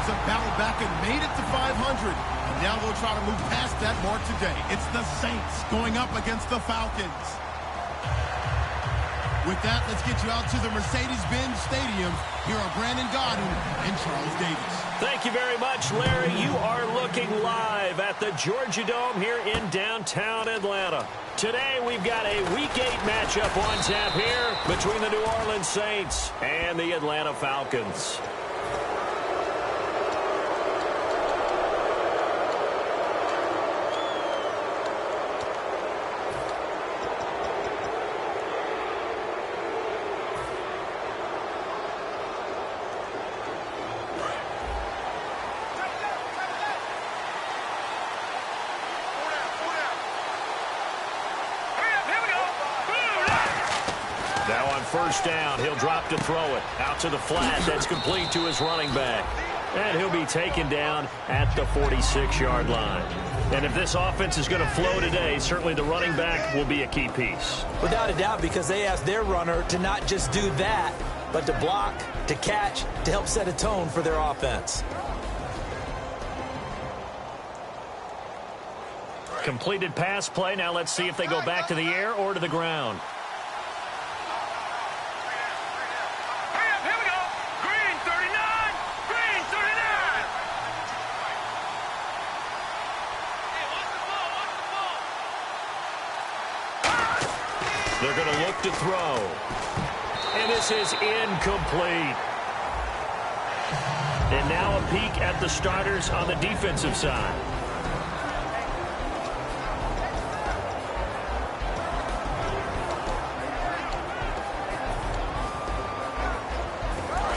Falcons have battled back and made it to 500. And now they'll try to move past that mark today. It's the Saints going up against the Falcons. With that, let's get you out to the Mercedes-Benz Stadium. Here are Brandon Godden and Charles Davis. Thank you very much, Larry. You are looking live at the Georgia Dome here in downtown Atlanta. Today, we've got a Week 8 matchup on tap here between the New Orleans Saints and the Atlanta Falcons. Now on first down, he'll drop to throw it. Out to the flat, that's complete to his running back. And he'll be taken down at the 46-yard line. And if this offense is going to flow today, certainly the running back will be a key piece. Without a doubt, because they asked their runner to not just do that, but to block, to catch, to help set a tone for their offense. Completed pass play. Now let's see if they go back to the air or to the ground. They're going to look to throw. And this is incomplete. And now a peek at the starters on the defensive side.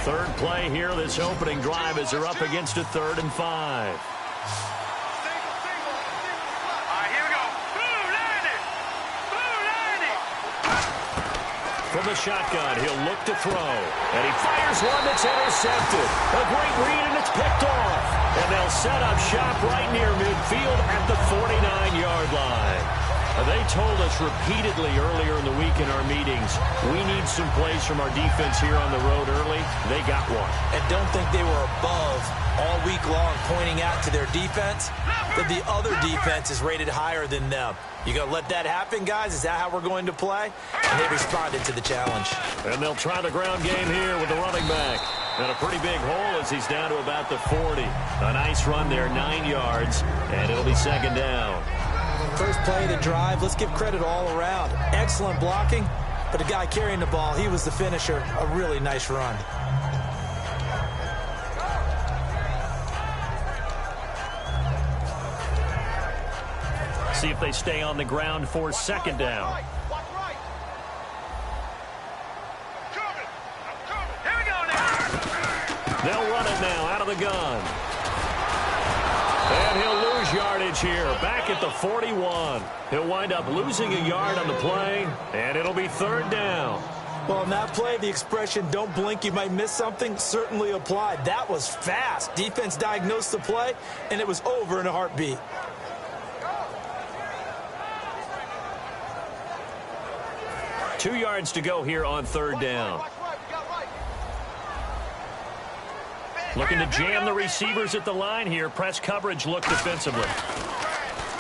Third play here, this opening drive as they're up against a 3rd and 5. From the shotgun, he'll look to throw. And he fires one that's intercepted. A great read, and it's picked off. And they'll set up shop right near midfield at the 49-yard line. They told us repeatedly earlier in the week in our meetings, we need some plays from our defense here on the road early. They got one. And don't think they were above all week long pointing out to their defense that the other defense is rated higher than them. You going to let that happen, guys? Is that how we're going to play? And they responded to the challenge. And they'll try the ground game here with the running back. And a pretty big hole as he's down to about the 40. A nice run there, 9 yards, and it'll be 2nd down. First play of the drive, let's give credit all around. Excellent blocking, but the guy carrying the ball, he was the finisher. A really nice run. See if they stay on the ground for 2nd down. They'll run it now out of the gun. And he'll lose yardage here, back at the 41. He'll wind up losing a yard on the play, and it'll be 3rd down. Well, in that play, the expression, don't blink, you might miss something, certainly applied. That was fast. Defense diagnosed the play, and it was over in a heartbeat. Two yards to go here on 3rd down. Looking to jam the receivers at the line here. Press coverage look defensively.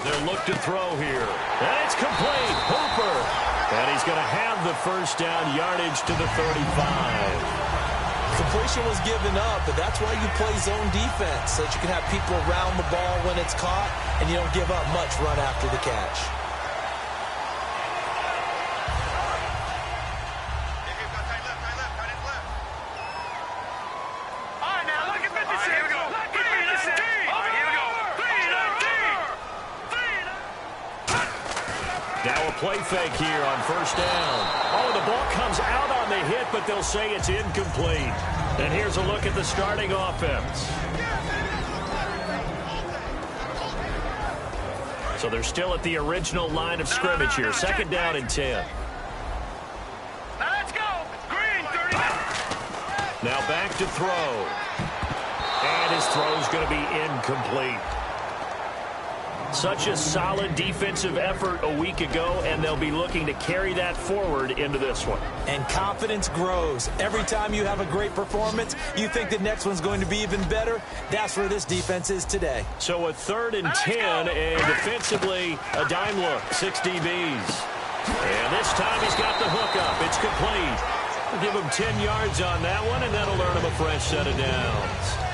They'll look to throw here. And it's complete. Hooper. And he's going to have the first down, yardage to the 35. Completion was given up, but that's why you play zone defense, so that you can have people around the ball when it's caught, and you don't give up much run after the catch. Now a play fake here on first down. Oh, the ball comes out on the hit, but they'll say it's incomplete. And here's a look at the starting offense. So they're still at the original line of scrimmage here. 2nd down and 10. Now let's go. Green, 39. Now back to throw. And his throw's going to be incomplete. Such a solid defensive effort a week ago, and they'll be looking to carry that forward into this one. And confidence grows. Every time you have a great performance, you think the next one's going to be even better. That's where this defense is today. So a 3rd and 10, and defensively, a dime look, 6 DBs. And this time he's got the hook up. It's complete. We'll give him 10 yards on that one, and that'll earn him a fresh set of downs.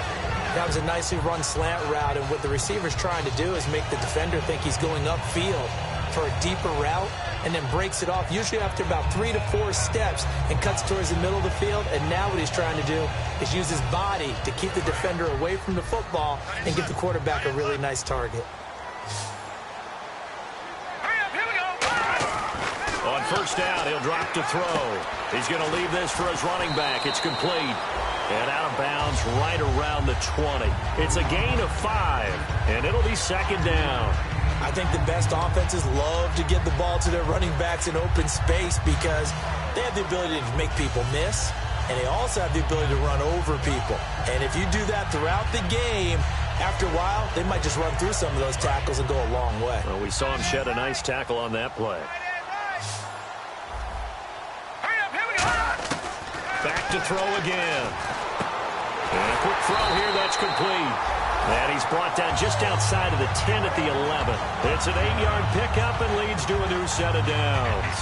That was a nicely run slant route, and what the receiver's trying to do is make the defender think he's going upfield for a deeper route, and then breaks it off, usually after about 3 to 4 steps, and cuts towards the middle of the field. And now what he's trying to do is use his body to keep the defender away from the football and give the quarterback a really nice target. On 1st down, he'll drop to throw. He's going to leave this for his running back. It's complete. And out of bounds right around the 20. It's a gain of 5, and it'll be 2nd down. I think the best offenses love to get the ball to their running backs in open space because they have the ability to make people miss, and they also have the ability to run over people. And if you do that throughout the game, after a while, they might just run through some of those tackles and go a long way. Well, we saw him shed a nice tackle on that play. Back to throw again. And a quick throw here, that's complete. And he's brought down just outside of the 10 at the 11. It's an 8-yard pickup and leads to a new set of downs.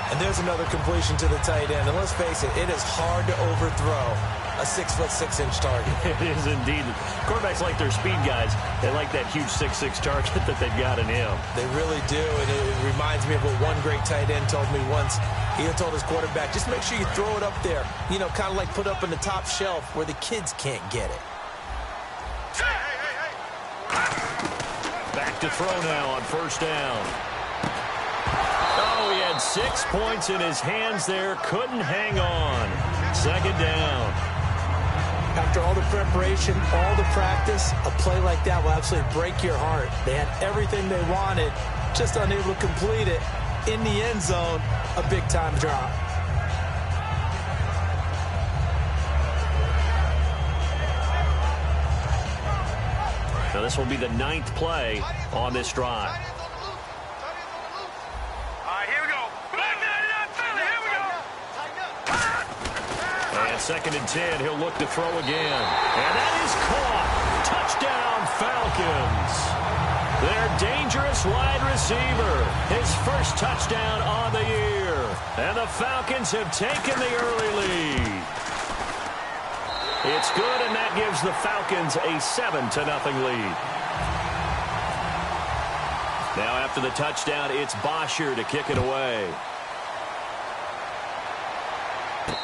And there's another completion to the tight end. And let's face it is hard to overthrow a 6'6" target. It is indeed. Quarterbacks like their speed guys. They like that huge 6'6" target that they've got in him. They really do, and it reminds me of what one great tight end told me once. He told his quarterback, just make sure you throw it up there. You know, kind of like put up on the top shelf where the kids can't get it. Back to throw now on 1st down. Oh, he had 6 points in his hands there. Couldn't hang on. 2nd down. After all the preparation, all the practice, a play like that will absolutely break your heart. They had everything they wanted, just unable to complete it. In the end zone, a big-time drop. Now this will be the 9th play on this drive. All right, here we go. Here we go. And 2nd and 10, he'll look to throw again. And that is caught. Touchdown, Falcons. Their dangerous wide receiver, his first touchdown on the year. And the Falcons have taken the early lead. It's good, and that gives the Falcons a 7-0 lead. Now after the touchdown, it's Bosher to kick it away.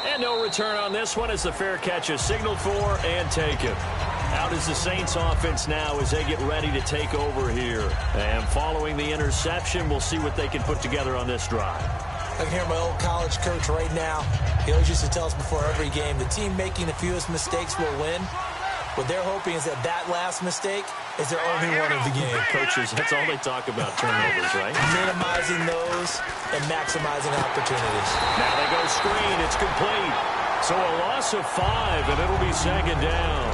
And no return on this one as the fair catch is signaled for and taken. Out is the Saints offense now as they get ready to take over here. And following the interception, we'll see what they can put together on this drive. I can hear my old college coach right now. He always used to tell us before every game, the team making the fewest mistakes will win. What they're hoping is that last mistake is their only one of the game. Coaches, that's all they talk about, turnovers, right? Minimizing those and maximizing opportunities. Now they go screen. It's complete. So a loss of 5, and it'll be 2nd down.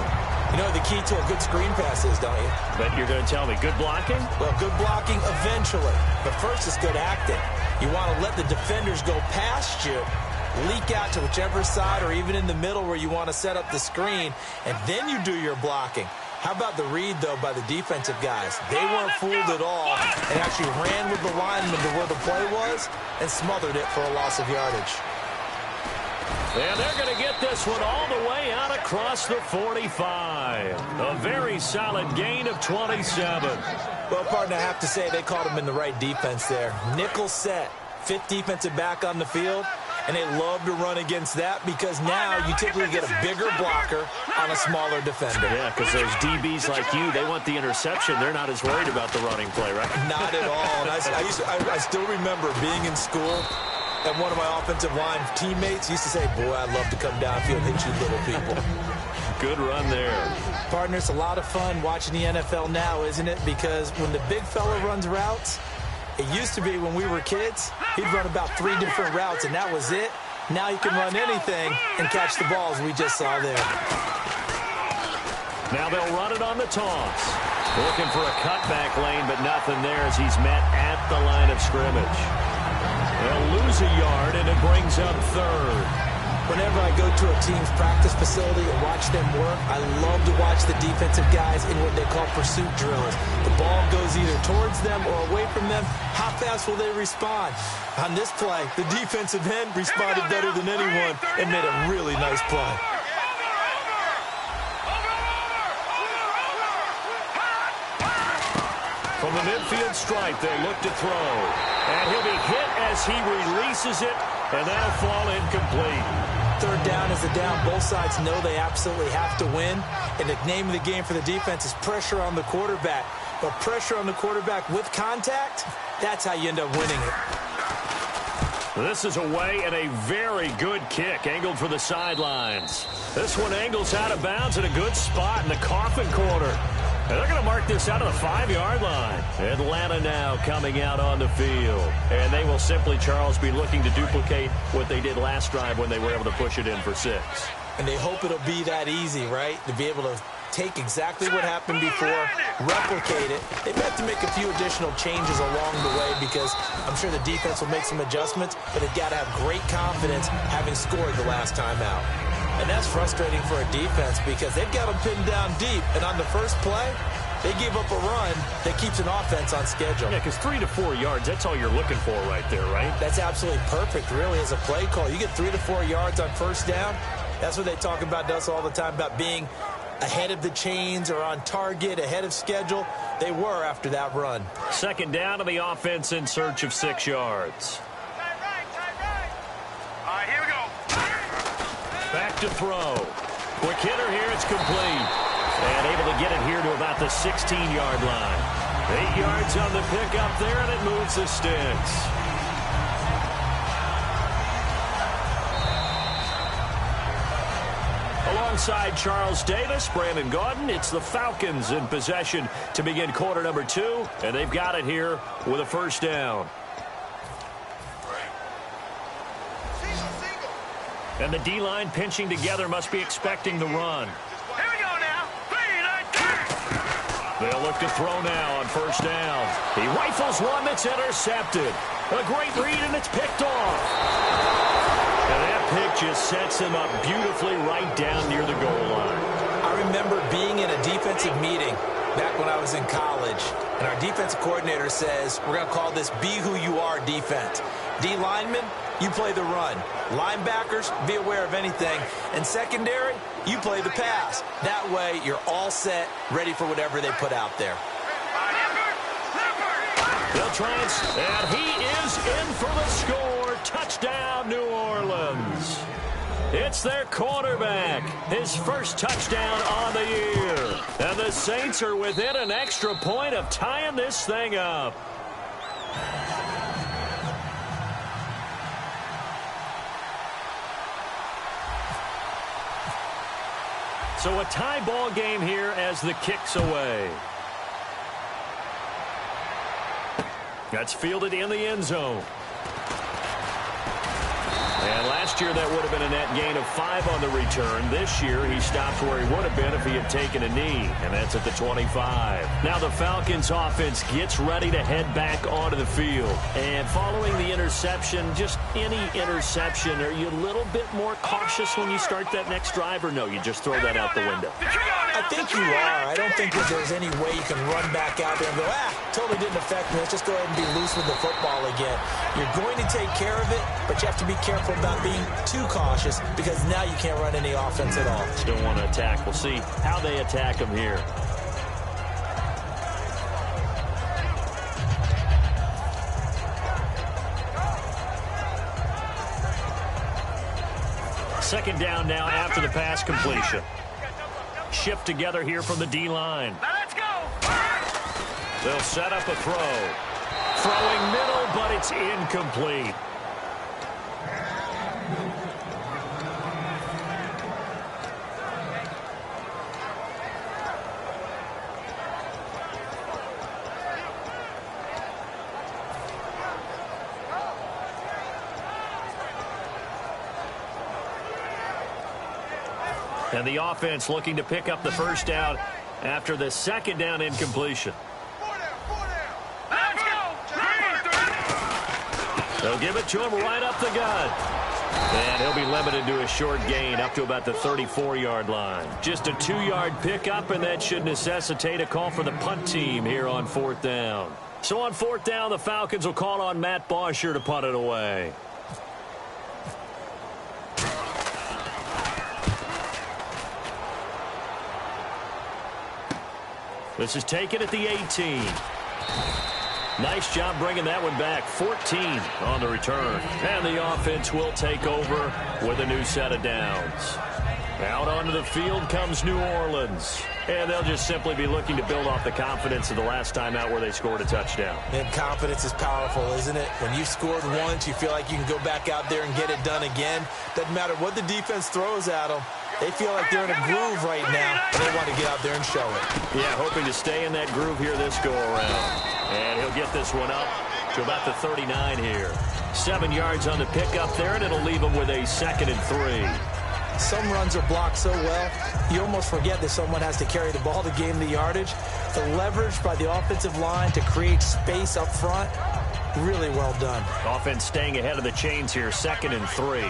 You know what the key to a good screen pass is, don't you? But you're going to tell me, good blocking? Well, good blocking eventually. But first it's good acting. You want to let the defenders go past you, leak out to whichever side or even in the middle where you want to set up the screen, and then you do your blocking. How about the read, though, by the defensive guys? They weren't fooled at all and actually ran with the lineman to where the play was and smothered it for a loss of yardage. And they're going to get this one all the way out across the 45. A very solid gain of 27. Well, partner, I have to say they caught him in the right defense there. Nickel set, 5th defensive back on the field, and they love to run against that because now you typically get a bigger blocker on a smaller defender. Yeah, because those DBs like you, they want the interception. They're not as worried about the running play, right? Not at all. And I still remember being in school, and one of my offensive line teammates used to say, boy, I'd love to come downfield and hit you little people. Good run there. Partner, it's a lot of fun watching the NFL now, isn't it? Because when the big fella runs routes, it used to be when we were kids, he'd run about 3 different routes, and that was it. Now he can run anything and catch the balls we just saw there. Now they'll run it on the toss. Looking for a cutback lane, but nothing there as he's met at the line of scrimmage. They'll lose a yard, and it brings up third. Whenever I go to a team's practice facility and watch them work, I love to watch the defensive guys in what they call pursuit drills. The ball goes either towards them or away from them. How fast will they respond? On this play, the defensive end responded better than anyone and made a really nice play. From the midfield stripe, they look to throw. And he'll be hit as he releases it, and that'll fall incomplete. Third down is a down. Both sides know they absolutely have to win. And the name of the game for the defense is pressure on the quarterback. But pressure on the quarterback with contact, that's how you end up winning it. This is away and a very good kick, angled for the sidelines. This one angles out of bounds at a good spot in the coffin corner. And they're going to mark this out of the 5-yard line. Atlanta now coming out on the field. And they will simply, Charles, be looking to duplicate what they did last drive when they were able to push it in for 6. And they hope it'll be that easy, right? To be able to take exactly what happened before, replicate it. They've had to make a few additional changes along the way because I'm sure the defense will make some adjustments, but they've got to have great confidence having scored the last time out. And that's frustrating for a defense because they've got them pinned down deep. And on the first play, they give up a run that keeps an offense on schedule. Yeah, because 3 to 4 yards, that's all you're looking for right there, right? That's absolutely perfect, really, as a play call. You get 3 to 4 yards on first down. That's what they talk about us all the time, about being ahead of the chains or on target, ahead of schedule. They were after that run. Second down to the offense in search of 6 yards. All right, here we go. Back to throw. Quick hitter here, it's complete. And able to get it here to about the 16-yard line. 8 yards on the pickup there, and it moves the sticks. Alongside Charles Davis, Brandon Gaudin, it's the Falcons in possession to begin quarter number 2, and they've got it here with a first down. And the D-line pinching together must be expecting the run. Here we go now. 3, 9, 10. They'll look to throw now on first down. He rifles one that's intercepted. A great read, and it's picked off. And that pick just sets him up beautifully right down near the goal line. I remember being in a defensive meeting back when I was in college, and our defensive coordinator says, we're going to call this Be Who You Are defense. D linemen, you play the run. Linebackers, be aware of anything. And secondary, you play the pass. That way, you're all set, ready for whatever they put out there. They'll try and he is in for the score. Touchdown, New Orleans. It's their quarterback. His first touchdown on the year. And the Saints are within an extra point of tying this thing up. So a tie ball game here as the kick's away. That's fielded in the end zone. And last year that would have been a net gain of 5 on the return. This year he stops where he would have been if he had taken a knee, and that's at the 25. Now the Falcons offense gets ready to head back onto the field. And following the interception, just any interception, are you a little bit more cautious when you start that next drive, or no, you just throw that out the window? I think you are. I don't think that there's any way you can run back out there and go, totally didn't affect me. Let's just go ahead and be loose with the football again. You're going to take care of it, but you have to be careful about being too cautious because now you can't run any offense at all. Still want to attack. We'll see how they attack him here. Second down now after the pass completion. Shift together here from the D-line. Now let's go. They'll set up a throw. Throwing middle, but it's incomplete. And the offense looking to pick up the first down after the second down incompletion. Let's go. They'll give it to him right up the gut. And he'll be limited to a short gain up to about the 34-yard line. Just a 2-yard pickup, and that should necessitate a call for the punt team here on 4th down. So on 4th down, the Falcons will call on Matt Bosher to punt it away. This is taken at the 18. Nice job bringing that one back. 14 on the return. And the offense will take over with a new set of downs. Out onto the field comes New Orleans. And they'll just simply be looking to build off the confidence of the last time out where they scored a touchdown. And confidence is powerful, isn't it? When you've scored once, you feel like you can go back out there and get it done again. Doesn't matter what the defense throws at them. They feel like they're in a groove right now, and they want to get out there and show it. Yeah, hoping to stay in that groove here this go-around. And he'll get this one up to about the 39 here. 7 yards on the pickup there, and it'll leave him with a 2nd and 3. Some runs are blocked so well, you almost forget that someone has to carry the ball to gain the yardage. The leverage by the offensive line to create space up front, really well done. Offense staying ahead of the chains here, 2nd and 3.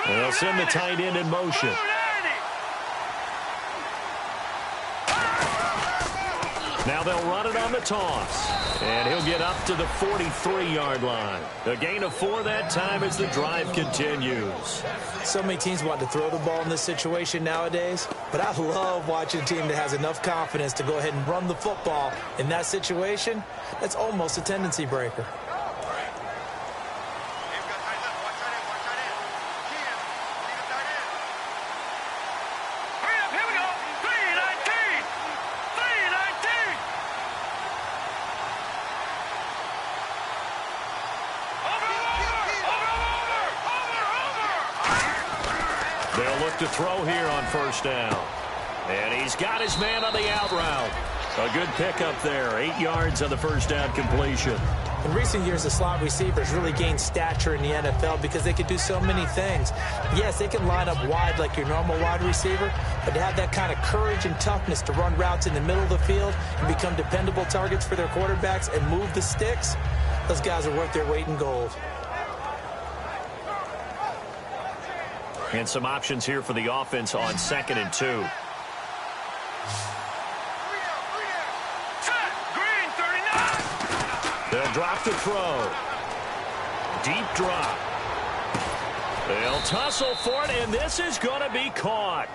And they'll send the tight end in motion. Now they'll run it on the toss. And he'll get up to the 43-yard line. A gain of 4 that time as the drive continues. So many teams want to throw the ball in this situation nowadays, but I love watching a team that has enough confidence to go ahead and run the football. In that situation, that's almost a tendency breaker. They'll look to throw here on 1st down. And he's got his man on the out route. A good pickup there. 8 yards on the 1st down completion. In recent years, the slot receivers really gained stature in the NFL because they could do so many things. Yes, they can line up wide like your normal wide receiver, but to have that kind of courage and toughness to run routes in the middle of the field and become dependable targets for their quarterbacks and move the sticks, those guys are worth their weight in gold. And some options here for the offense on 2nd and 2. They'll drop the throw. Deep drop. They'll tussle for it, and this is going to be caught.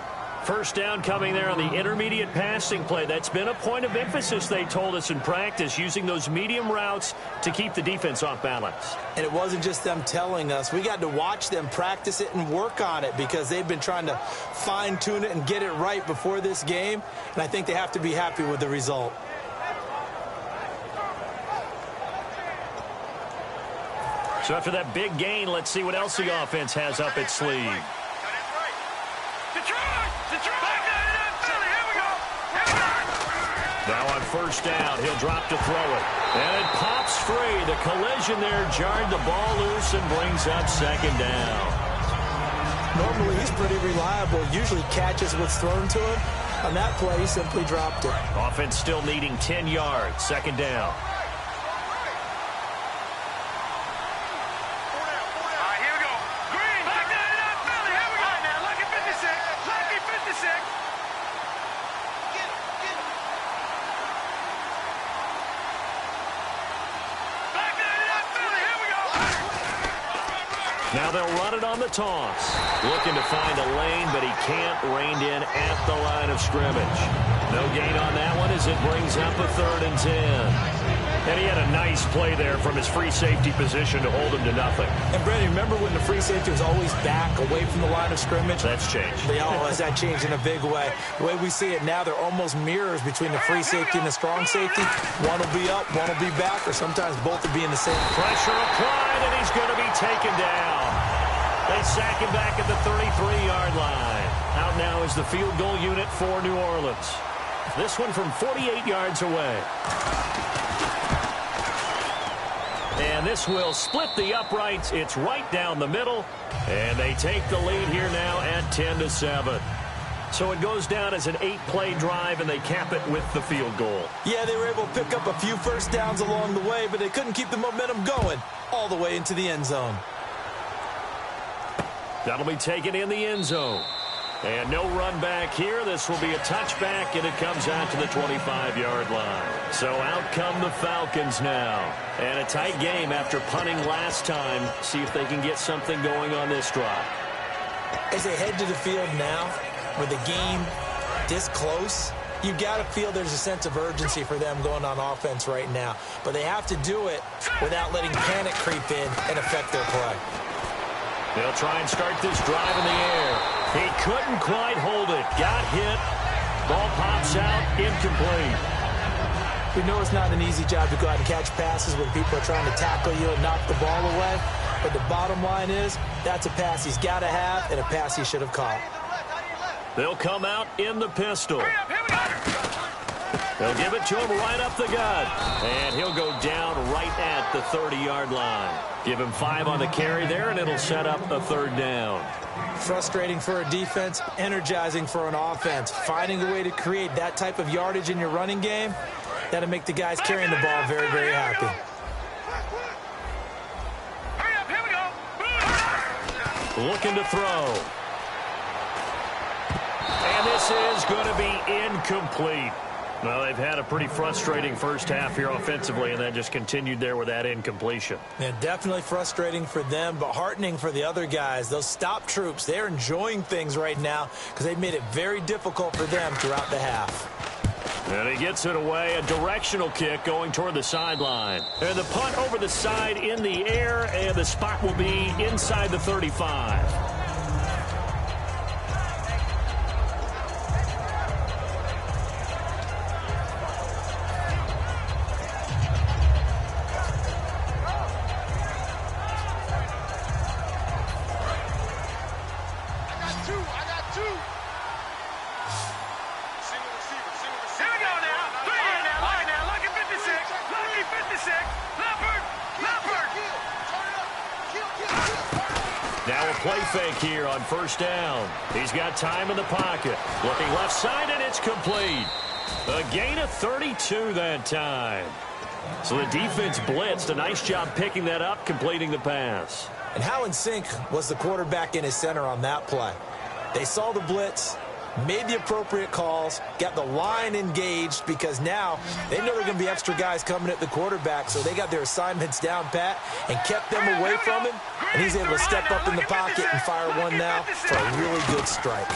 1st down coming there on the intermediate passing play. That's been a point of emphasis, they told us in practice, using those medium routes to keep the defense off balance. And it wasn't just them telling us. We got to watch them practice it and work on it because they've been trying to fine-tune it and get it right before this game, and I think they have to be happy with the result. So after that big gain, let's see what else the offense has up its sleeve. Now on 1st down, he'll drop to throw it. And it pops free. The collision there jarred the ball loose and brings up 2nd down. Normally, he's pretty reliable. Usually catches what's thrown to him. On that play, he simply dropped it. Offense still needing 10 yards. 2nd down. Now they'll run it on the toss. Looking to find a lane, but he can't rein in at the line of scrimmage. No gain on that one as it brings up a 3rd and 10. And he had a nice play there from his free safety position to hold him to nothing. And, Brandon, remember when the free safety was always back away from the line of scrimmage? That's changed. That changed in a big way. The way we see it now, they're almost mirrors between the free safety and the strong safety. One will be up, one will be back, or sometimes both will be in the same. Pressure applied, and he's going to be taken down. They sack him back at the 33-yard line. Out now is the field goal unit for New Orleans. This one from 48 yards away. And this will split the uprights. It's right down the middle. And they take the lead here now at 10-7. So it goes down as an 8-play drive, and they cap it with the field goal. Yeah, they were able to pick up a few first downs along the way, but they couldn't keep the momentum going all the way into the end zone. That'll be taken in the end zone. And no run back here. This will be a touchback, and it comes out to the 25-yard line. So out come the Falcons now. And a tight game after punting last time. See if they can get something going on this drive. As they head to the field now, with the game this close, you've got to feel there's a sense of urgency for them going on offense right now. But they have to do it without letting panic creep in and affect their play. They'll try and start this drive in the air. He couldn't quite hold it. Got hit. Ball pops out. Incomplete. We know it's not an easy job to go out and catch passes when people are trying to tackle you and knock the ball away. But the bottom line is, that's a pass he's got to have and a pass he should have caught. They'll come out in the pistol. They'll give it to him right up the gut. And he'll go down right at the 30-yard line. Give him 5 on the carry there, and it'll set up a 3rd down. Frustrating for a defense, energizing for an offense. Finding a way to create that type of yardage in your running game, that'll make the guys carrying the ball very, very happy. Looking to throw. And this is going to be incomplete. Well, they've had a pretty frustrating first half here offensively, and then just continued there with that incompletion. Yeah, definitely frustrating for them, but heartening for the other guys. Those stop troops, they're enjoying things right now because they've made it very difficult for them throughout the half. And he gets it away, a directional kick going toward the sideline. And the punt over the side in the air, and the spot will be inside the 35. Now a play fake here on first down. He's got time in the pocket. Looking left side, and it's complete. A gain of 32 that time. So the defense blitzed. A nice job picking that up, completing the pass. And how in sync was the quarterback in his center on that play? They saw the blitz, made the appropriate calls, got the line engaged because now they know there are going to be extra guys coming at the quarterback, so they got their assignments down pat and kept them away from him, and he's able to step up in the pocket and fire one now for a really good strike.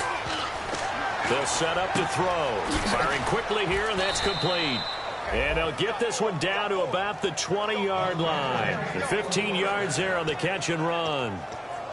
They'll set up to throw. Firing quickly here, and that's complete. And they'll get this one down to about the 20-yard line. 15 yards there on the catch and run.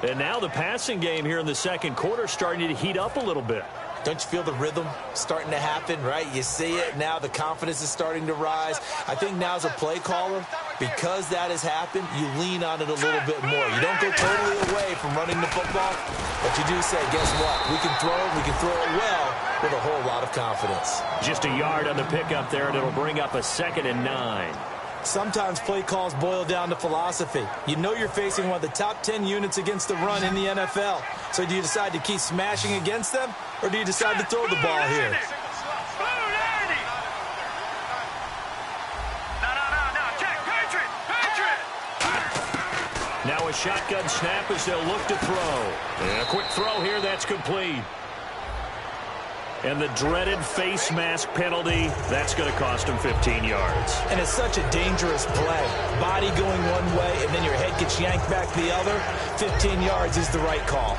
And now the passing game here in the second quarter starting to heat up a little bit. Don't you feel the rhythm starting to happen, right? You see it now. The confidence is starting to rise. I think now as a play caller, because that has happened, you lean on it a little bit more. You don't go totally away from running the football, but you do say, guess what? We can throw it well with a whole lot of confidence. Just a yard on the pickup there, and it'll bring up a 2nd and 9. Sometimes play calls boil down to philosophy. You know you're facing one of the top 10 units against the run in the NFL. So do you decide to keep smashing against them, or do you decide to throw the ball here? Now a shotgun snap as they'll look to throw. And a quick throw here, that's complete. And the dreaded face mask penalty, that's going to cost him 15 yards. And it's such a dangerous play. Body going one way, and then your head gets yanked back the other. 15 yards is the right call.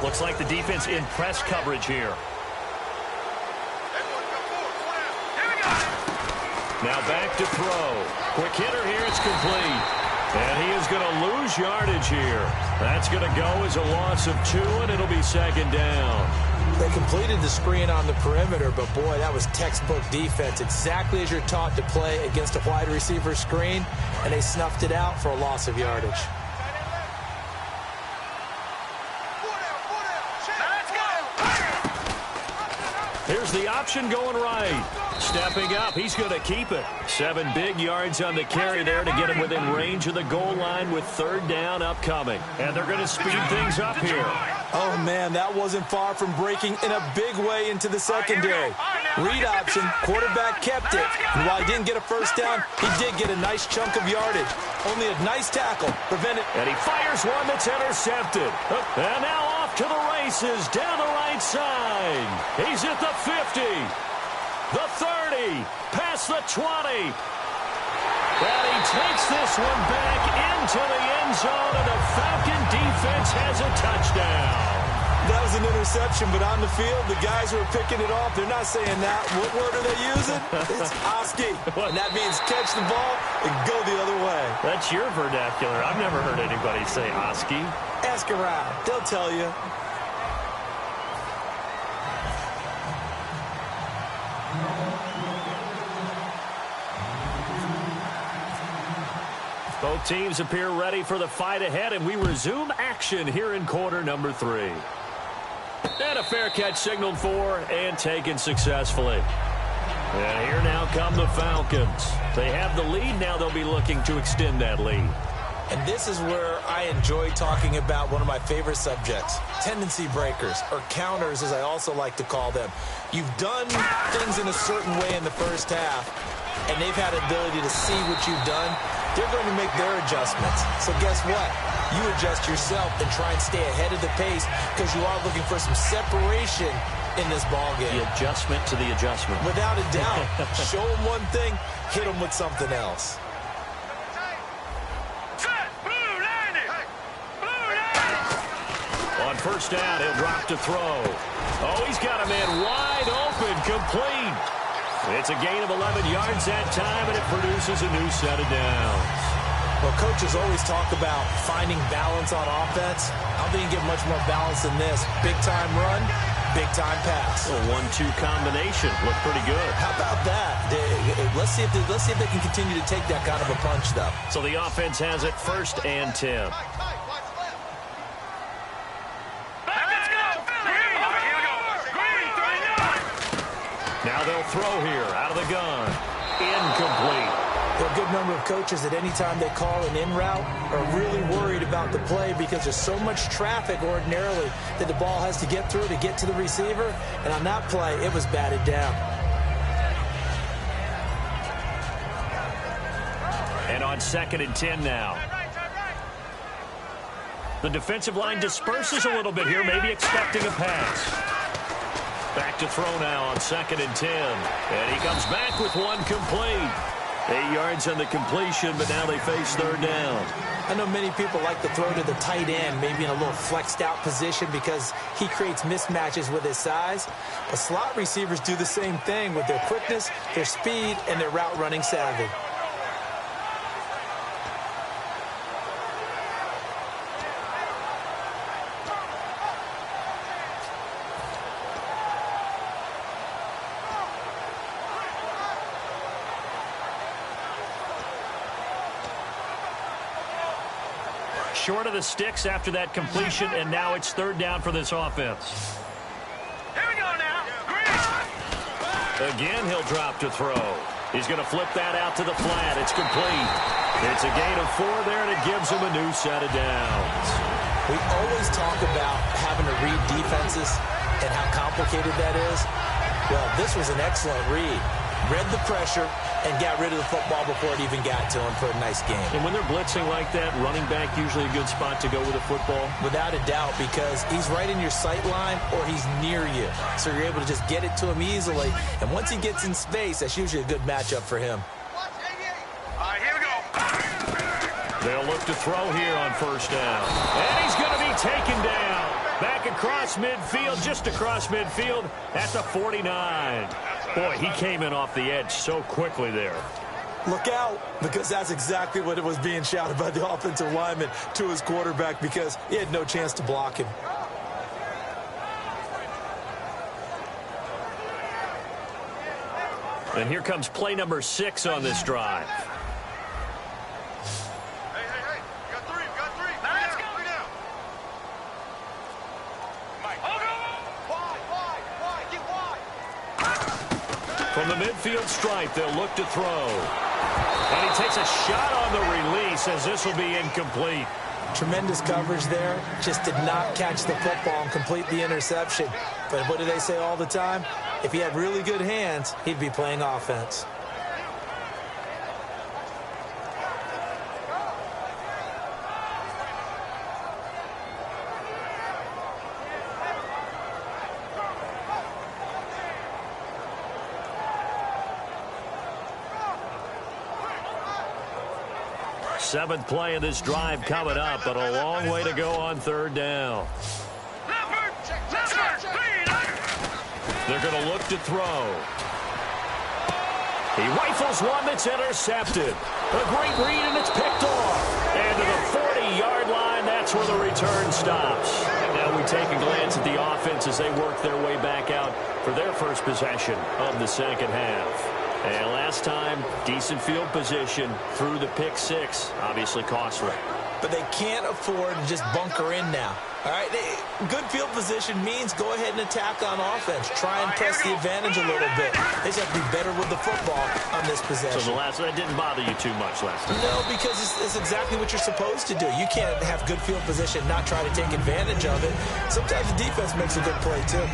Looks like the defense in press coverage here. Now back to throw. Quick hitter here, it's complete. And he is going to lose yardage here. That's going to go as a loss of 2, and it'll be 2nd down. They completed the screen on the perimeter, but boy, that was textbook defense. Exactly as you're taught to play against a wide receiver screen, and they snuffed it out for a loss of yardage. Here's the option going right. Stepping up, he's going to keep it. 7 big yards on the carry there to get him within range of the goal line with 3rd down upcoming. And they're going to speed things up here. Oh, man, that wasn't far from breaking in a big way into the secondary. Read option, quarterback kept it. And while he didn't get a first down, he did get a nice chunk of yardage. Only a nice tackle prevented. And he fires one that's intercepted. And now off to the races down the right side. He's at the 50, the 30, past the 20. And he takes this one back into the end zone, and the Falcon defense has a touchdown. That was an interception, but on the field, the guys who are picking it off, they're not saying that. What word are they using? It's Oski. And that means catch the ball and go the other way. That's your vernacular. I've never heard anybody say Oski. Ask around. They'll tell you. Both teams appear ready for the fight ahead, and we resume action here in quarter number 3. And a fair catch signaled for and taken successfully. And here now come the Falcons. They have the lead. Now they'll be looking to extend that lead. And this is where I enjoy talking about one of my favorite subjects, tendency breakers, or counters as I also like to call them. You've done things in a certain way in the first half, and they've had the ability to see what you've done. They're going to make their adjustments. So guess what? You adjust yourself and try and stay ahead of the pace because you are looking for some separation in this ballgame. The adjustment to the adjustment. Without a doubt. Show them one thing, hit them with something else. On first down, he'll drop to throw. Oh, he's got a man wide open, complete. It's a gain of 11 yards that time, and it produces a new set of downs. Well, coaches always talk about finding balance on offense. I don't think you get much more balance than this. Big-time run, big-time pass. A 1-2 combination. Looked pretty good. How about that? Let's see if they can continue to take that kind of a punch, though. So the offense has it 1st and 10. Now they'll throw here, out of the gun. Incomplete. There are a good number of coaches that any time they call an in route are really worried about the play because there's so much traffic ordinarily that the ball has to get through to get to the receiver. And on that play, it was batted down. And on 2nd and 10 now. The defensive line disperses a little bit here, maybe expecting a pass. Back to throw now on 2nd and 10. And he comes back with one complete. 8 yards on the completion, but now they face 3rd down. I know many people like to throw to the tight end, maybe in a little flexed out position because he creates mismatches with his size. But slot receivers do the same thing with their quickness, their speed, and their route running savvy. Short of the sticks after that completion, and now it's 3rd down for this offense. Here we go now. Again, he'll drop to throw. He's going to flip that out to the flat. It's complete. It's a gain of 4 there, and it gives him a new set of downs. We always talk about having to read defenses and how complicated that is. Well, this was an excellent read. Read the pressure and got rid of the football before it even got to him for a nice game. And when they're blitzing like that, running back usually a good spot to go with a football? Without a doubt, because he's right in your sight line or he's near you. So you're able to just get it to him easily. And once he gets in space, that's usually a good matchup for him. All right, here we go. They'll look to throw here on 1st down. And he's going to be taken down. Back across midfield, just across midfield at the 49. Boy, he came in off the edge so quickly there. Look out, because that's exactly what it was being shouted by the offensive lineman to his quarterback because he had no chance to block him. And here comes play number 6 on this drive. Hey, we got 3, Let's go. 3 now. Mike, wide, get wide. From the midfield stripe, they'll look to throw. And he takes a shot on the release as this will be incomplete. Tremendous coverage there. Just did not catch the football and complete the interception. But what do they say all the time? If he had really good hands, he'd be playing offense. Seventh play of this drive coming up, but a long way to go on third down. They're going to look to throw. He rifles one that's intercepted. A great read, and it's picked off. And to the 40-yard line, that's where the return stops. Now we take a glance at the offense as they work their way back out for their first possession of the second half. And last time, decent field position through the pick six. Obviously costly. But they can't afford to just bunker in now. All right, good field position means go ahead and attack on offense. Try and press the advantage a little bit. They just have to be better with the football on this possession. So that didn't bother you too much last time? No, because it's exactly what you're supposed to do. You can't have good field position, not try to take advantage of it. Sometimes the defense makes a good play too.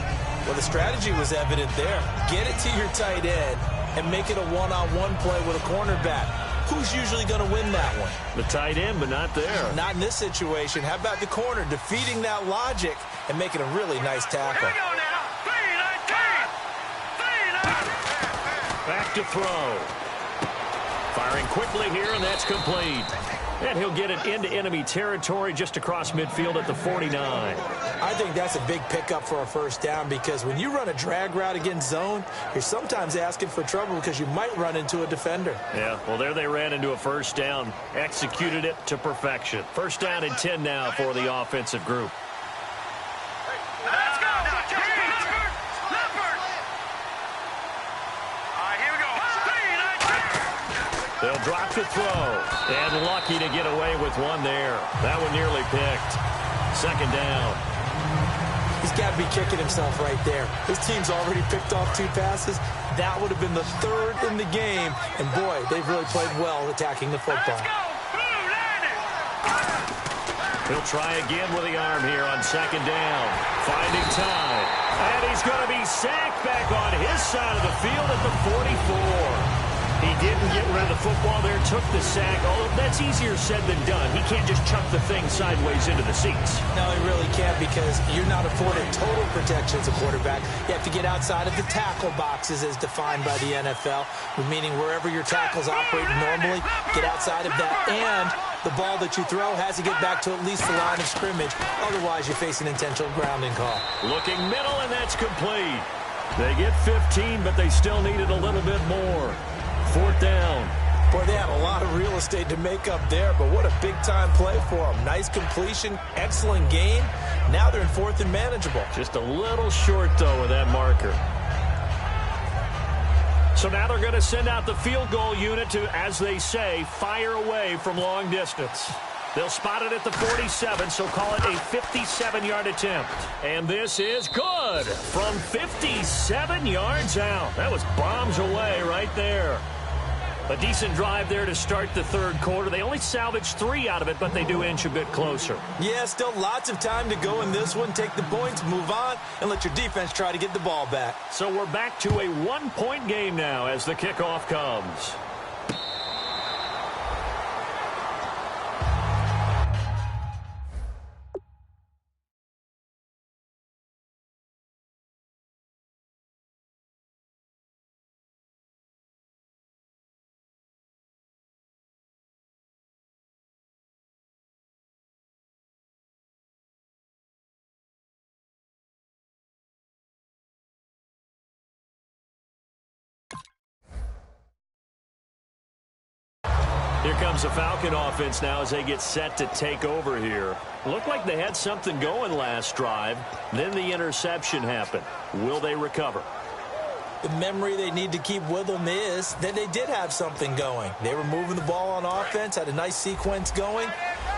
Well, the strategy was evident there. Get it to your tight end and make it a one-on-one play with a cornerback. Who's usually going to win that one? The tight end, but not there. Not in this situation. How about the corner defeating that logic and making a really nice tackle? Back to throw. Firing quickly here, and that's complete. And he'll get it into enemy territory just across midfield at the 49. I think that's a big pickup for a first down because when you run a drag route against zone, you're sometimes asking for trouble because you might run into a defender. Yeah, well, there they ran into a first down, executed it to perfection. First down and 10 now for the offensive group. Let's go. Here we go. They'll drop to throw. And lucky to get away with one there. That one nearly picked. Second down. He's got to be kicking himself right there. His team's already picked off 2 passes. That would have been the 3rd in the game. And, boy, they've really played well attacking the football. He'll try again with the arm here on second down. Finding time. And he's going to be sacked back on his side of the field at the 44. He didn't get rid of the football there, took the sack. Although that's easier said than done. He can't just chuck the thing sideways into the seats. No, he really can't because you're not afforded total protection as a quarterback. You have to get outside of the tackle boxes as defined by the NFL, meaning wherever your tackles operate normally, get outside of that. And the ball that you throw has to get back to at least the line of scrimmage. Otherwise, you face an intentional grounding call. Looking middle, and that's complete. They get 15, but they still needed a little bit more. Fourth down. Boy, they had a lot of real estate to make up there, but what a big-time play for them. Nice completion, excellent game. Now they're in 4th and manageable. Just a little short, though, with that marker. So now they're going to send out the field goal unit to, as they say, fire away from long distance. They'll spot it at the 47, so call it a 57-yard attempt. And this is good from 57 yards out. That was bombs away right there. A decent drive there to start the third quarter. They only salvaged 3 out of it, but they do inch a bit closer. Yeah, still lots of time to go in this one. Take the points, move on, and let your defense try to get the ball back. So we're back to a 1-point game now as the kickoff comes. Here comes the Falcon offense now as they get set to take over here. Looked like they had something going last drive. Then the interception happened. Will they recover? The memory they need to keep with them is that they did have something going. They were moving the ball on offense, had a nice sequence going.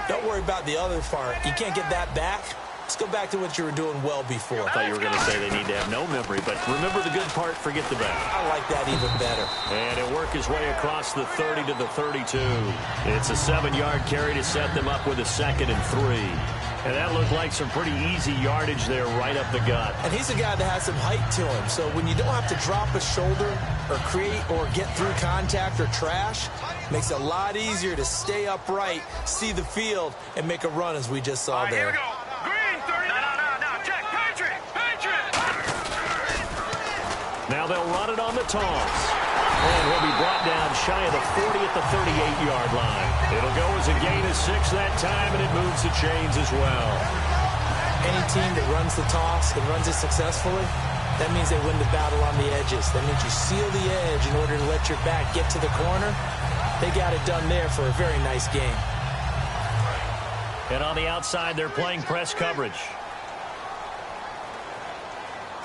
Don't worry about the other part. You can't get that back. Let's go back to what you were doing well before. I thought you were going to say they need to have no memory, but remember the good part, forget the bad. I like that even better. And he'll work his way across the 30 to the 32. It's a 7-yard carry to set them up with a 2nd and 3. And that looked like some pretty easy yardage there right up the gut. And he's a guy that has some height to him. So when you don't have to drop a shoulder or create or get through contact or trash, makes it a lot easier to stay upright, see the field, and make a run as we just saw there. Here we go. Green, 30. No. Check. Patriot. Now they'll run it on the toss. And he'll be brought down shy of the 40 at the 38-yard line. It'll go as a gain of 6 that time, and it moves the chains as well. Any team that runs the toss and runs it successfully, that means they win the battle on the edges. That means you seal the edge in order to let your back get to the corner. They got it done there for a very nice game. And on the outside, they're playing press coverage.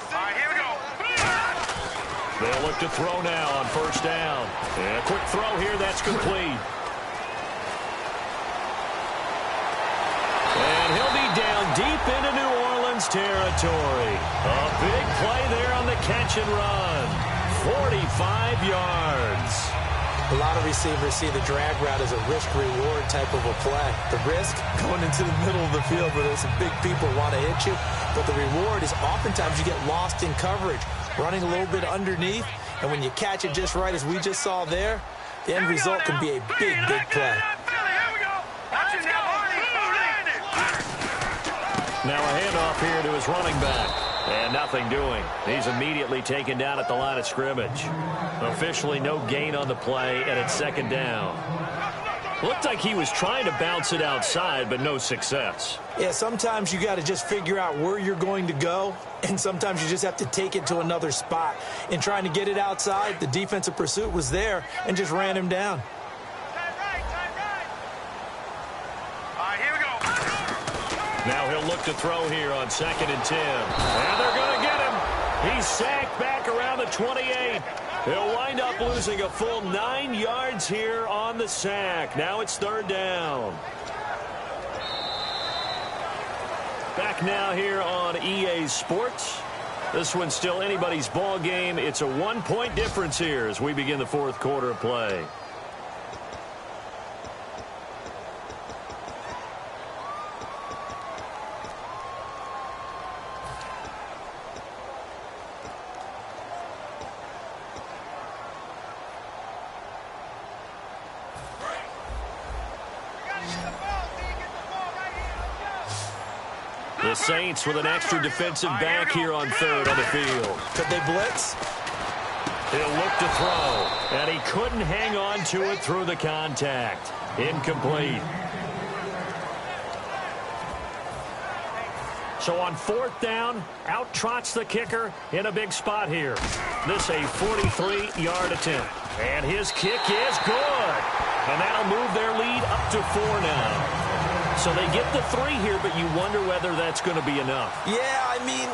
All right, here we go. They'll look to throw now on 1st down. And a quick throw here, that's complete. And he'll be down deep into New Orleans territory. A big play there on the catch and run. 45 yards. A lot of receivers see the drag route as a risk-reward type of a play. The risk going into the middle of the field where there's some big people want to hit you. But the reward is oftentimes you get lost in coverage, running a little bit underneath. And when you catch it just right, as we just saw there, the end result can be a big, big play. Now a handoff here to his running back. And nothing doing. He's immediately taken down at the line of scrimmage. Officially no gain on the play, and it's 2nd down. Looked like he was trying to bounce it outside, but no success. Yeah, sometimes you got to just figure out where you're going to go, and sometimes you just have to take it to another spot. In trying to get it outside, the defensive pursuit was there and just ran him down. Now he'll look to throw here on 2nd and 10. And they're going to get him. He's sacked back around the 28. He'll wind up losing a full 9 yards here on the sack. Now it's 3rd down. Back now here on EA Sports. This one's still anybody's ball game. It's a 1-point difference here as we begin the 4th quarter of play. The Saints with an extra defensive back here on 3rd on the field. Could they blitz? He'll look to throw, and he couldn't hang on to it through the contact. Incomplete. So on 4th down, out trots the kicker in a big spot here. This a 43-yard attempt. And his kick is good. And that'll move their lead up to 4 now. So they get the 3 here, but you wonder whether that's going to be enough. Yeah, I mean,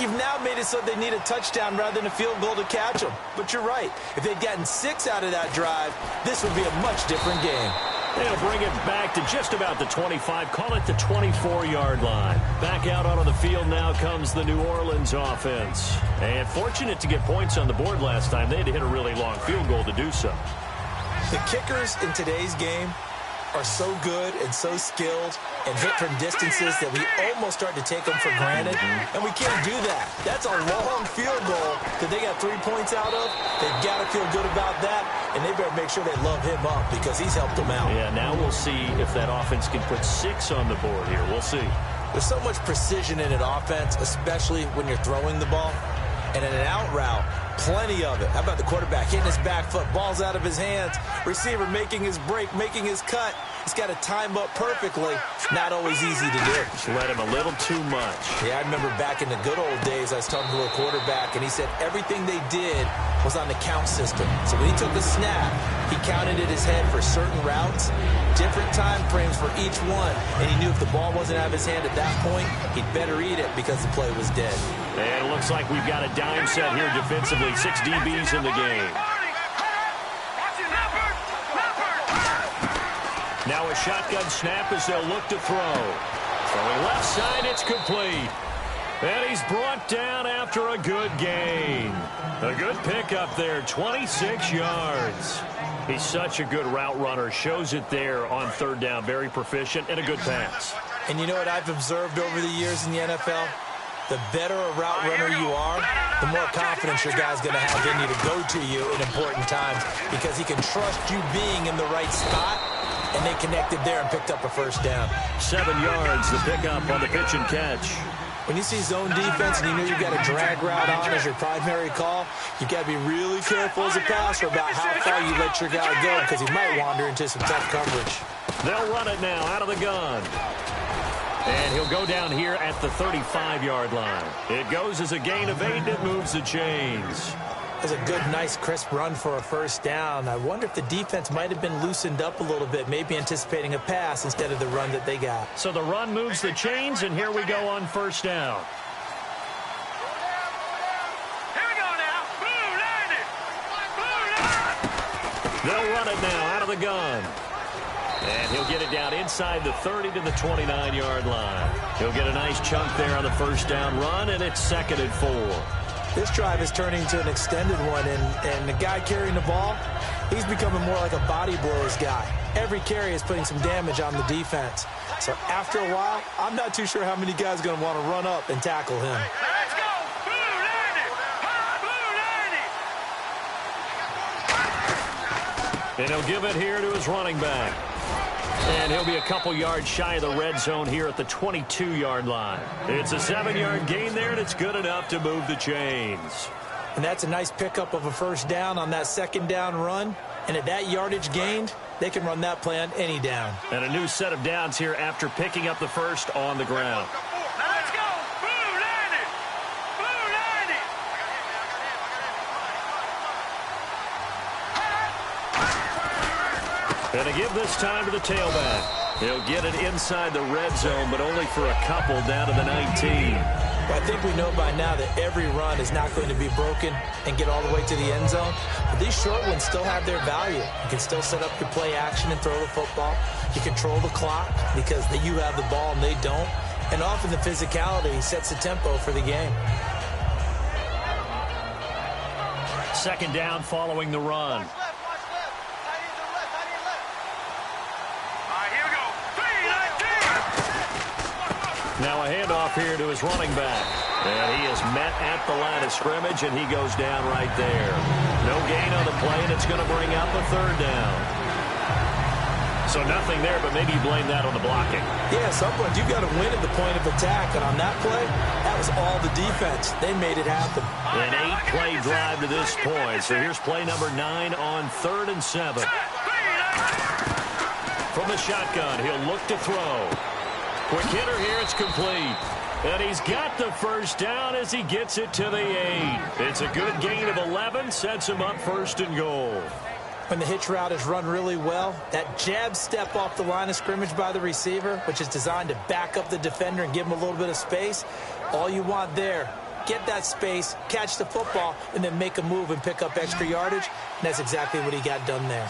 you've now made it so they need a touchdown rather than a field goal to catch them. But you're right. If they'd gotten 6 out of that drive, this would be a much different game. They'll bring it back to just about the 25. Call it the 24-yard line. Back out onto the field now comes the New Orleans offense. And fortunate to get points on the board last time. They had to hit a really long field goal to do so. The kickers in today's game are so good and so skilled and hit from distances that we almost start to take them for granted, and we can't do that. That's a long field goal that they got 3 points out of. They've got to feel good about that, and they better make sure they love him up because he's helped them out. Yeah, now we'll see if that offense can put 6 on the board here. We'll see. There's so much precision in an offense, especially when you're throwing the ball. And in an out route, plenty of it. How about the quarterback hitting his back foot, ball's out of his hands, receiver making his break, making his cut. He's got to time up perfectly. Not always easy to do. Just let him a little too much. Yeah, I remember back in the good old days, I was talking to a quarterback, and he said everything they did was on the count system. So when he took the snap, he counted in his head for certain routes, different time frames for each one, and he knew if the ball wasn't out of his hand at that point, he'd better eat it because the play was dead. And it looks like we've got a dime set here defensively. 6 DBs in the game. Now a shotgun snap as they'll look to throw. Throwing left side, it's complete. And he's brought down after a good gain. A good pickup there, 26 yards. He's such a good route runner. Shows it there on third down. Very proficient and a good pass. And you know what I've observed over the years in the NFL? The better a route runner you are, the more confidence your guy's going to have in you to go to you in important times because he can trust you being in the right spot, and they connected there and picked up a first down. 7 yards, the pickup on the pitch and catch. When you see zone defense and you know you've got a drag route on as your primary call, you've got to be really careful as a passer about how far you let your guy go because he might wander into some tough coverage. They'll run it now out of the gun. And he'll go down here at the 35-yard line. It goes as a gain of 8, and it moves the chains. That's a good, nice, crisp run for a first down. I wonder if the defense might have been loosened up a little bit, maybe anticipating a pass instead of the run that they got. So the run moves the chains, and here we go on first down. Here we go now. Blue line it. Blue line. They'll run it now out of the gun. And he'll get it down inside the 30 to the 29-yard line. He'll get a nice chunk there on the first down run, and it's 2nd and 4. This drive is turning into an extended one, and the guy carrying the ball, he's becoming more like a body blows guy. Every carry is putting some damage on the defense. So after a while, I'm not too sure how many guys are going to want to run up and tackle him. Let's go. Blue line it. Blue line it. And he'll give it here to his running back. And he'll be a couple yards shy of the red zone here at the 22-yard line. It's a 7-yard gain there, and it's good enough to move the chains. And that's a nice pickup of a first down on that second down run. And at that yardage gained, they can run that play on any down. And a new set of downs here after picking up the first on the ground. Let's go. Blue line it. Blue line it. And to give this time to the tailback. He'll get it inside the red zone, but only for a couple down to the 19. Well, I think we know by now that every run is not going to be broken and get all the way to the end zone. But these short ones still have their value. You can still set up your play action and throw the football. You control the clock because you have the ball and they don't. And often the physicality sets the tempo for the game. Second down following the run. Now a handoff here to his running back. And he is met at the line of scrimmage, and he goes down right there. No gain on the play, and it's going to bring up a third down. So nothing there, but maybe you blame that on the blocking. Yeah, at some point you've got to win at the point of attack. And on that play, that was all the defense. They made it happen. An 8-play drive to this point. So here's play number 9 on 3rd and 7. From the shotgun, he'll look to throw. Quick hitter here, it's complete. And he's got the first down as he gets it to the 8. It's a good gain of 11, sets him up 1st and goal. When the hitch route is run really well, that jab step off the line of scrimmage by the receiver, which is designed to back up the defender and give him a little bit of space, all you want there, get that space, catch the football, and then make a move and pick up extra yardage. And that's exactly what he got done there.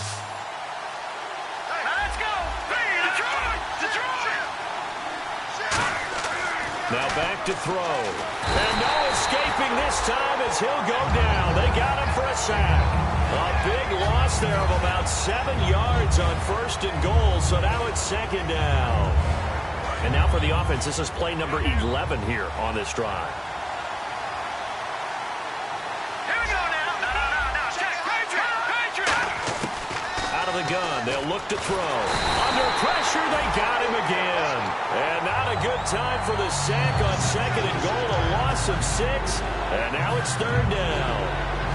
Now back to throw. And no escaping this time as he'll go down. They got him for a sack. A big loss there of about 7 yards on 1st and goal. So now it's 2nd down. And now for the offense, this is play number 11 here on this drive. Here we go now. No. Check. Patriot. Out of the gun, they'll look to throw. Under pressure, they got him again. And not a good time for the sack on 2nd and goal. A loss of 6. And now it's 3rd down.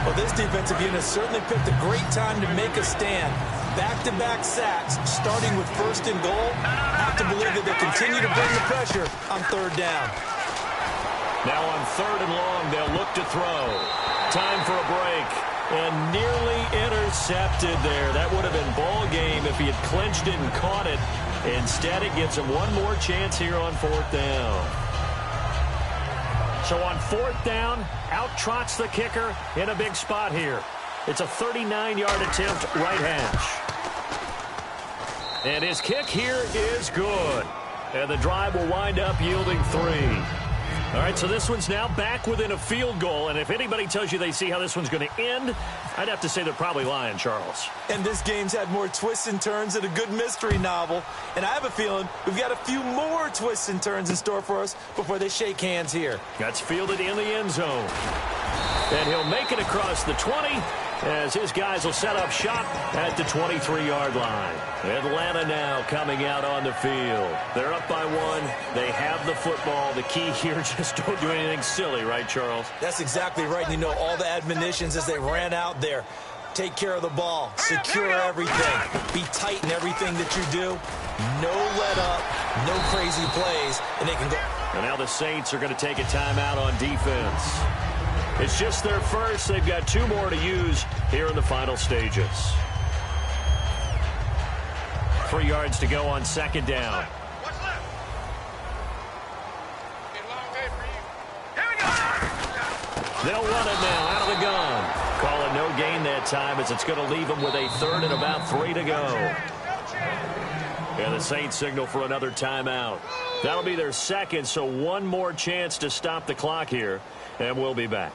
Well, this defensive unit certainly picked a great time to make a stand. Back-to-back sacks, starting with 1st and goal. Have to believe that they'll continue to bring the pressure on 3rd down. Now on 3rd and long, they'll look to throw. Time for a break. And nearly intercepted there. That would have been ball game if he had clinched it and caught it. Instead, it gives him one more chance here on 4th down. So on 4th down, out trots the kicker in a big spot here. It's a 39-yard attempt, right hash. And his kick here is good. And the drive will wind up yielding 3. All right, so this one's now back within a field goal. And if anybody tells you they see how this one's going to end, I'd have to say they're probably lying, Charles. And this game's had more twists and turns than a good mystery novel. And I have a feeling we've got a few more twists and turns in store for us before they shake hands here. That's fielded in the end zone. And he'll make it across the 20 as his guys will set up shop at the 23-yard line. Atlanta now coming out on the field. They're up by 1. They have the football. The key here, just don't do anything silly, right, Charles? That's exactly right. You know, all the admonitions as they ran out there. Take care of the ball. Secure everything. Be tight in everything that you do. No let up. No crazy plays. And they can go. And now the Saints are going to take a timeout on defense. It's just their first. They've got 2 more to use here in the final stages. 3 yards to go on second down. What's left? Get a long day for you. Here we go. They'll run it now out of the gun. Call it no gain that time as it's going to leave them with a 3rd and about 3 to go. And the Saints signal for another timeout. That'll be their 2nd, so 1 more chance to stop the clock here, and we'll be back.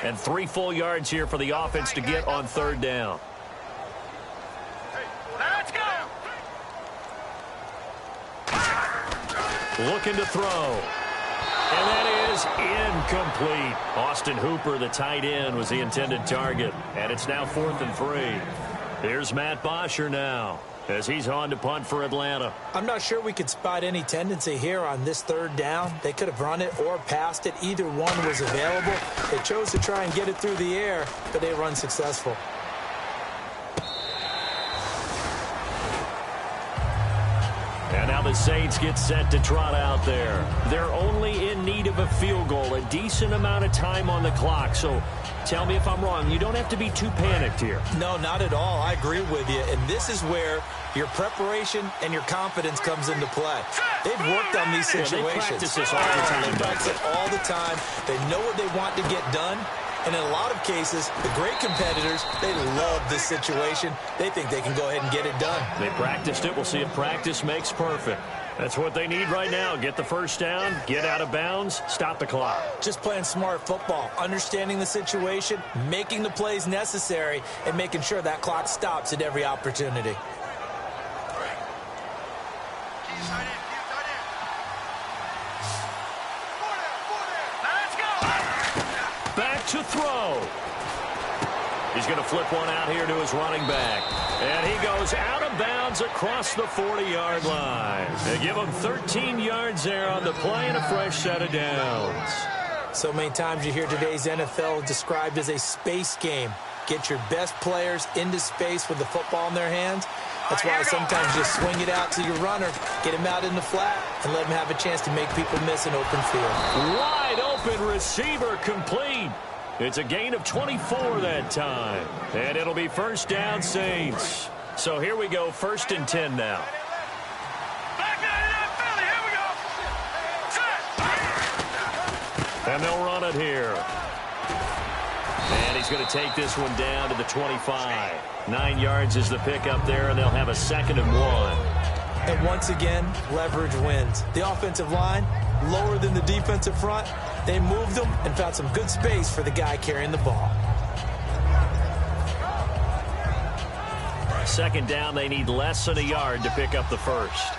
And 3 full yards here for the offense to get on 3rd down. Let's go. Looking to throw. And that is incomplete. Austin Hooper, the tight end, was the intended target. And it's now 4th and 3. Here's Matt Bosher now as he's on to punt for Atlanta. I'm not sure we could spot any tendency here on this 3rd down. They could have run it or passed it. Either one was available. They chose to try and get it through the air, but they were unsuccessful. And now the Saints get set to trot out there. They're only in need of a field goal, a decent amount of time on the clock. So tell me if I'm wrong. You don't have to be too panicked here. No, not at all. I agree with you. And this is where your preparation and your confidence comes into play. They've worked on these situations. They practice this all the time. They practice it all the time. They know what they want to get done. And in a lot of cases, the great competitors, they love this situation. They think they can go ahead and get it done. They practiced it. We'll see if practice makes perfect. That's what they need right now. Get the first down, get out of bounds, stop the clock. Just playing smart football, understanding the situation, making the plays necessary, and making sure that clock stops at every opportunity. Back to throw. He's going to flip one out here to his running back. And he goes out of bounds across the 40-yard line. They give him 13 yards there on the play and a fresh set of downs. So many times you hear today's NFL described as a space game. Get your best players into space with the football in their hands. That's why sometimes you just swing it out to your runner, get him out in the flat, and let him have a chance to make people miss an open field. Wide open receiver complete. It's a gain of 24 that time. And it'll be first down, Saints. So here we go, 1st and 10 now. And they'll run it here. And he's going to take this one down to the 25. 9 yards is the pickup there, and they'll have a 2nd and 1. And once again, leverage wins. The offensive line, lower than the defensive front. They moved them and found some good space for the guy carrying the ball. 2nd down, they need less than a yard to pick up the first.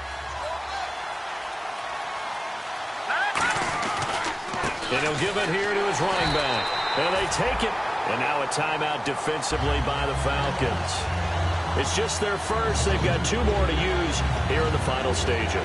And he'll give it here to his running back. And they take it. And now a timeout defensively by the Falcons. It's just their first. They've got 2 more to use here in the final stages.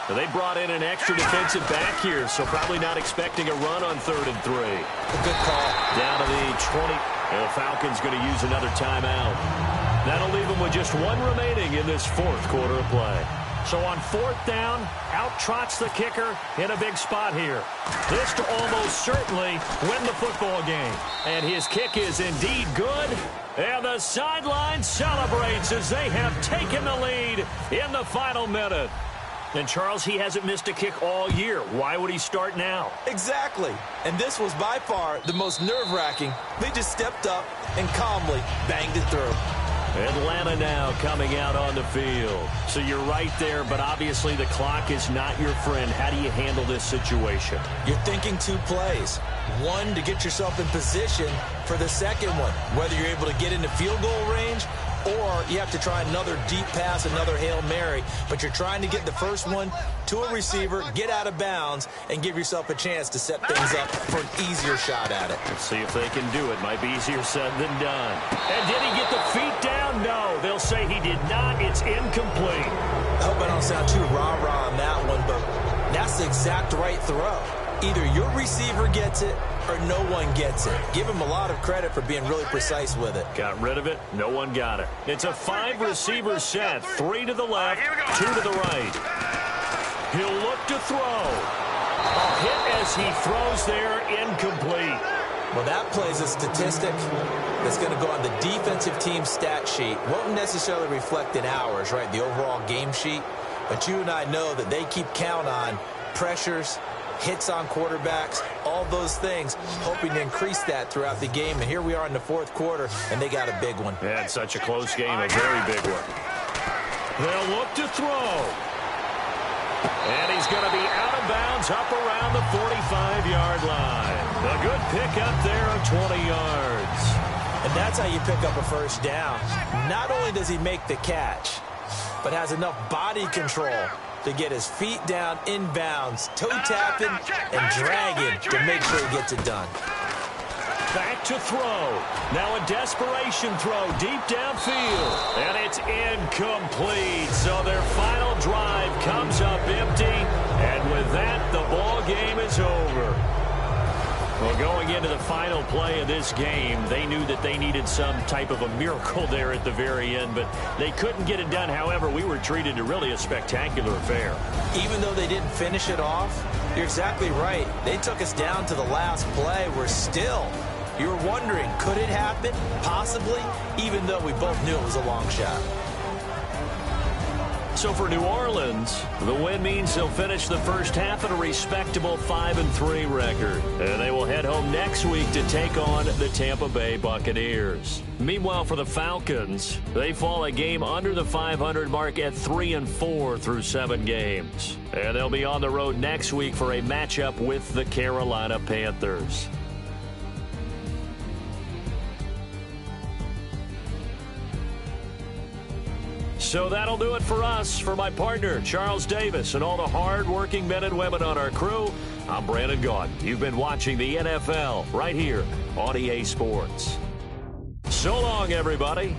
They brought in an extra defensive back here, so probably not expecting a run on 3rd and 3. A good call. Down to the 20. And the Falcons going to use another timeout. That'll leave them with just one remaining in this fourth quarter of play. So on fourth down, out trots the kicker in a big spot here. This to almost certainly win the football game. And his kick is indeed good. And the sideline celebrates as they have taken the lead in the final minute. And, Charles, he hasn't missed a kick all year. Why would he start now? Exactly. And this was by far the most nerve-wracking. They just stepped up and calmly banged it through. Atlanta now coming out on the field. So you're right there, but obviously the clock is not your friend. How do you handle this situation? You're thinking two plays. One, to get yourself in position for the second one, whether you're able to get into field goal range or you have to try another deep pass, another Hail Mary. But you're trying to get the first one to a receiver, get out of bounds, and give yourself a chance to set things up for an easier shot at it. Let's see if they can do it. Might be easier said than done. And did he get the feet down? No. They'll say he did not. It's incomplete. I hope I don't sound too rah-rah on that one, but that's the exact right throw. Either your receiver gets it or no one gets it. Give him a lot of credit for being really precise with it. Got rid of it. No one got it. It's a 5-receiver set. 3 to the left, 2 to the right. He'll look to throw. A hit as he throws there, incomplete. Well, that plays a statistic that's going to go on the defensive team stat sheet. Won't necessarily reflect in ours, right, the overall game sheet. But you and I know that they keep count on pressures, hits on quarterbacks, all those things, hoping to increase that throughout the game. And here we are in the fourth quarter, and they got a big one. Yeah, it's such a close game, a very big one. They'll look to throw. And he's going to be out of bounds up around the 45-yard line. A good pick up there of 20 yards. And that's how you pick up a first down. Not only does he make the catch, but has enough body control to get his feet down inbounds, toe-tapping and dragging to make sure he gets it done. Back to throw. Now a desperation throw deep downfield. And it's incomplete. So their final drive comes up empty. And with that, the ball game is over. Well, going into the final play of this game, they knew that they needed some type of a miracle there at the very end, but they couldn't get it done. However, we were treated to really a spectacular affair. Even though they didn't finish it off, you're exactly right. They took us down to the last play. We're still, you were wondering, could it happen? Possibly, even though we both knew it was a long shot. So for New Orleans, the win means they'll finish the first half at a respectable 5-3 record. And they will head home next week to take on the Tampa Bay Buccaneers. Meanwhile, for the Falcons, they fall a game under the 500 mark at 3-4 through 7 games. And they'll be on the road next week for a matchup with the Carolina Panthers. So that'll do it for us. For my partner, Charles Davis, and all the hard-working men and women on our crew, I'm Brandon Gaudin. You've been watching the NFL right here on EA Sports. So long, everybody.